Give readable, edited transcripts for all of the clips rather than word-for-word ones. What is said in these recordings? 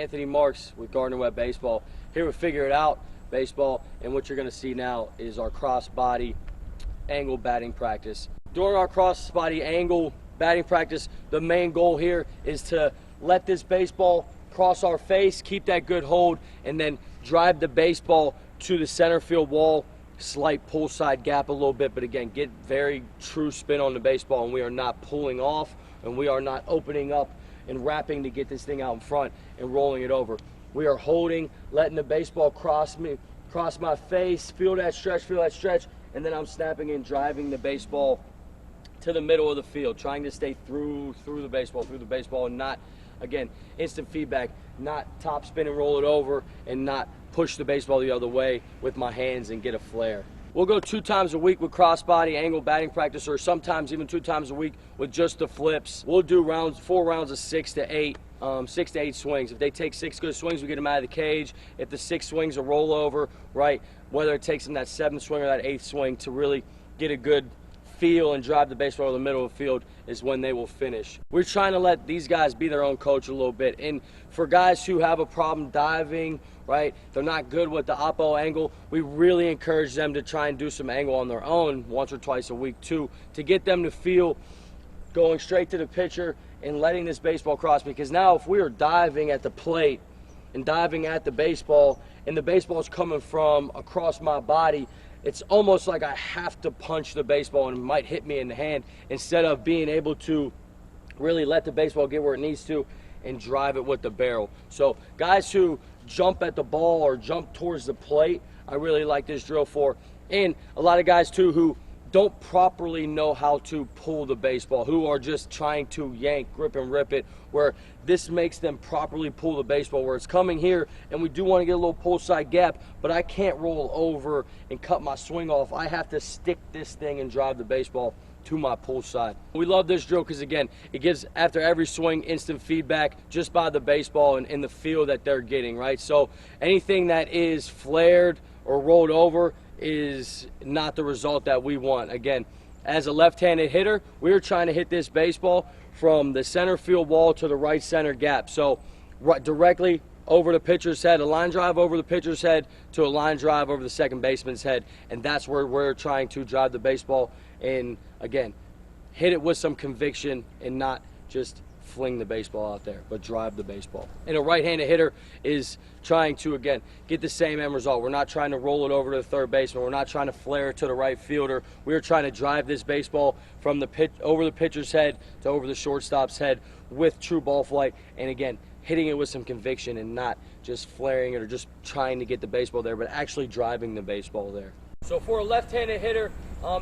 Anthony Marks with Gardner-Webb Baseball. Here with Figure It Out Baseball, and what you're going to see now is our crossbody angle batting practice. During our crossbody angle batting practice, the main goal here is to let this baseball cross our face, keep that good hold, and then drive the baseball to the center field wall, slight pull side gap a little bit, but again, get very true spin on the baseball, and we are not pulling off, and we are not opening up and wrapping to get this thing out in front and rolling it over. We are holding, letting the baseball cross my face, feel that stretch, and then I'm snapping and driving the baseball to the middle of the field, trying to stay through the baseball, and not, again, instant feedback, not top spin and roll it over, and not push the baseball the other way with my hands and get a flare. We'll go 2 times a week with crossbody angle batting practice, or sometimes even 2 times a week with just the flips. We'll do 4 rounds of 6 to 8 swings. If they take 6 good swings, we get them out of the cage. If the 6 swings are rollover, right, whether it takes them that 7th swing or that 8th swing to really get a good feel and drive the baseball to the middle of the field is when they will finish. We're trying to let these guys be their own coach a little bit. And for guys who have a problem diving, right, they're not good with the oppo angle, we really encourage them to try and do some angle on their own once or twice a week too, to get them to feel going straight to the pitcher and letting this baseball cross. Because now if we are diving at the plate and diving at the baseball, and the baseball is coming from across my body, it's almost like I have to punch the baseball and it might hit me in the hand, instead of being able to really let the baseball get where it needs to and drive it with the barrel. So guys who jump at the ball or jump towards the plate, I really like this drill for. And a lot of guys too who don't properly know how to pull the baseball, who are just trying to yank, grip and rip it, where this makes them properly pull the baseball, where it's coming here and we do want to get a little pull side gap, but I can't roll over and cut my swing off. I have to stick this thing and drive the baseball to my pull side. We love this drill because, again, it gives, after every swing, instant feedback just by the baseball and the feel that they're getting, right? So anything that is flared or rolled over is not the result that we want. Again, as a left-handed hitter, we're trying to hit this baseball from the center field wall to the right center gap. So right directly over the pitcher's head, a line drive over the pitcher's head to a line drive over the second baseman's head, and that's where we're trying to drive the baseball and, again, hit it with some conviction and not just fling the baseball out there, but drive the baseball. And a right-handed hitter is trying to, again, get the same end result. We're not trying to roll it over to the third baseman. We're not trying to flare it to the right fielder. We're trying to drive this baseball from the pitch over the pitcher's head to over the shortstop's head with true ball flight, and again, hitting it with some conviction and not just flaring it or just trying to get the baseball there, but actually driving the baseball there. So for a left-handed hitter,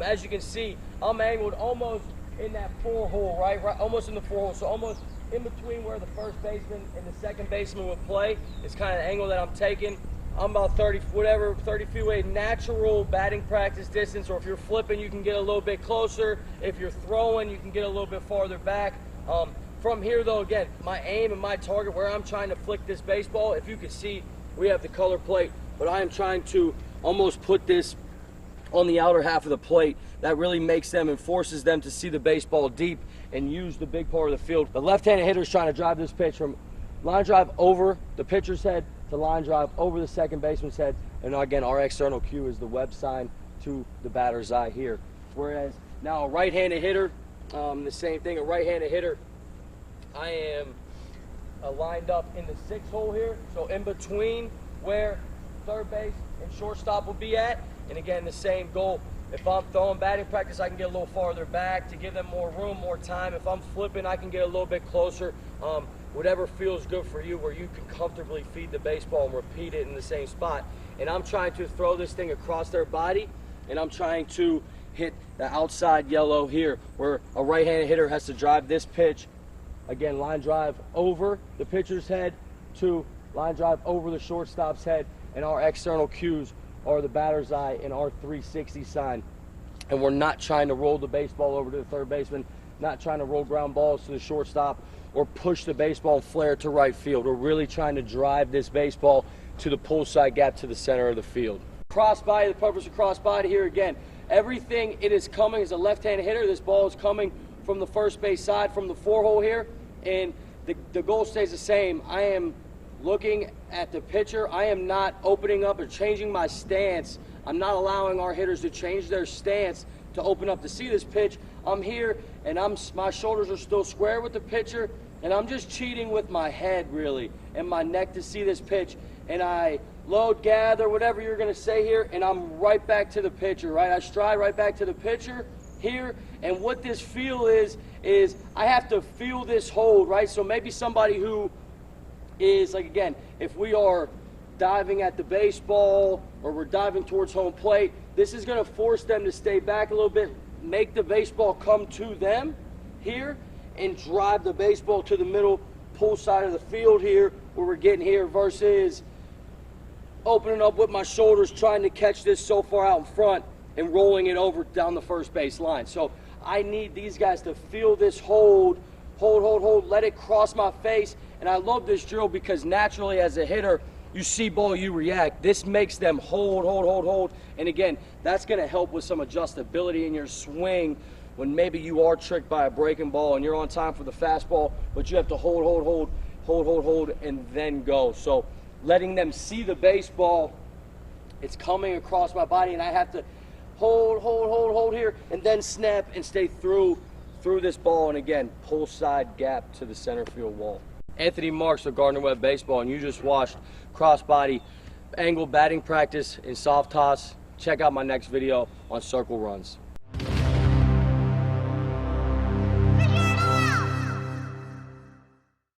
as you can see, I'm angled almost in that 4 hole, right, almost in the 4 hole, so almost in between where the first baseman and the second baseman would play is kind of the angle that I'm taking. I'm about 30 feet away, natural batting practice distance, or if you're flipping, you can get a little bit closer. If you're throwing, you can get a little bit farther back. From here though, again, my aim and my target, where I'm trying to flick this baseball, if you can see, we have the color plate, but I am trying to almost put this on the outer half of the plate. That really makes them and forces them to see the baseball deep and use the big part of the field. The left-handed hitter is trying to drive this pitch from line drive over the pitcher's head to line drive over the second baseman's head. And again, our external cue is the Webb sign to the batter's eye here. Whereas now a right-handed hitter, the same thing, a right-handed hitter, I am lined up in the 6 hole here, so in between where third base and shortstop will be at. And again, the same goal. If I'm throwing batting practice, I can get a little farther back to give them more room, more time. If I'm flipping, I can get a little bit closer. Whatever feels good for you, where you can comfortably feed the baseball and repeat it in the same spot. And I'm trying to throw this thing across their body, and I'm trying to hit the outside yellow here, where a right-handed hitter has to drive this pitch. Again, line drive over the pitcher's head to line drive over the shortstop's head, and our external cues are the batter's eye and our 360 sign. And we're not trying to roll the baseball over to the third baseman, not trying to roll ground balls to the shortstop or push the baseball and flare it to right field. We're really trying to drive this baseball to the pull side gap to the center of the field. Crossbody, the purpose of crossbody here, again, everything it is coming as a left-handed hitter. This ball is coming from the first base side, from the 4 hole here, and the goal stays the same. I am looking at the pitcher. I am not opening up or changing my stance. I'm not allowing our hitters to change their stance to open up to see this pitch. I'm here and my shoulders are still square with the pitcher, and I'm just cheating with my head really and my neck to see this pitch. And I load, gather, whatever you're gonna say here, and I'm right back to the pitcher, right? I stride right back to the pitcher here, and what this feel is I have to feel this hold, right? So maybe somebody who is, like, again, if we are diving at the baseball or we're diving towards home plate, this is gonna force them to stay back a little bit, make the baseball come to them here, and drive the baseball to the middle, pull side of the field here, where we're getting here, versus opening up with my shoulders, trying to catch this so far out in front and rolling it over down the first base line. So I need these guys to feel this hold, let it cross my face. And I love this drill because naturally as a hitter, you see ball, you react. This makes them hold. And again, that's gonna help with some adjustability in your swing when maybe you are tricked by a breaking ball and you're on time for the fastball, but you have to hold, and then go. So letting them see the baseball, it's coming across my body, and I have to hold here, and then snap and stay through this ball, and again, pull side gap to the center field wall. Anthony Marks of Gardner-Webb Baseball, and you just watched crossbody angle batting practice in soft toss. Check out my next video on circle runs.